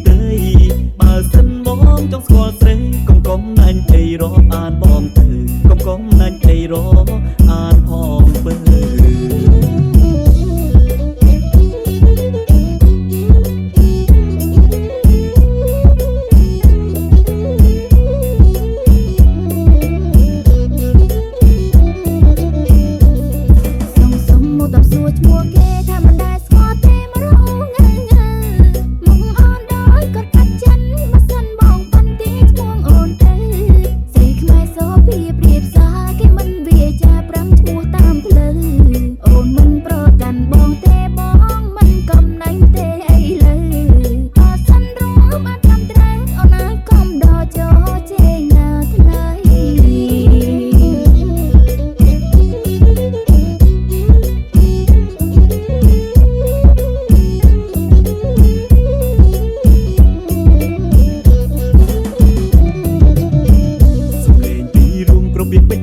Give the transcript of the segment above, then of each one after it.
ត្រីបើសិនបងចង់ស្គាល់ស្រីកុំណាញ់អីរកអានបងទៅកុំណាញ់អីរកអានផងបើ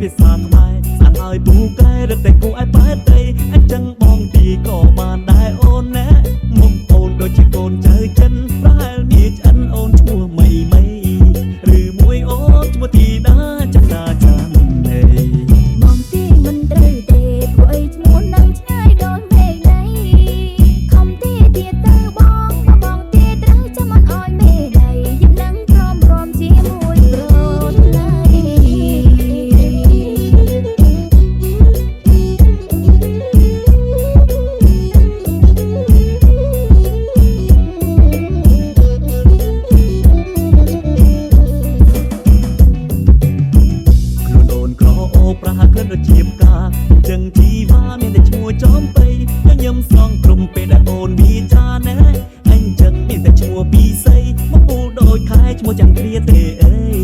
ភាសាខ្មែរស្អាតហើយពូកែរតែគូឲ្យបែតត្រីអញ្ចឹងបងទីក៏បានដែរអូនណាមុខអូនដូចជាកូនចៅចិនប្រហែលមានឆ្អិនអូនឈ្មោះមីមីឬមួយអូនឈ្មោះធីតាចន្ទាចាន់ទេបងទីមិនត្រូវទេព្រោះអីឈ្មោះនឹងឆ្ងាយដូចមេឃដីខំទីទៀតទៅបងបងទីត្រូវចាំមិនអោយមេដីយើងនឹងព្រមរំជាមួយប្រថ្លៃប្រហាក់ក្លិនដូចជាផ្កាចឹងជីវ៉ាមានតែឈ្មោះចំបៃញញឹមសងក្រុមពេលដែលអូនវាចាណែអញ្ចឹងមានតែឈ្មោះពីស័យមកពូលដូចខែឈ្មោះចាំងគ្រាទេអើយ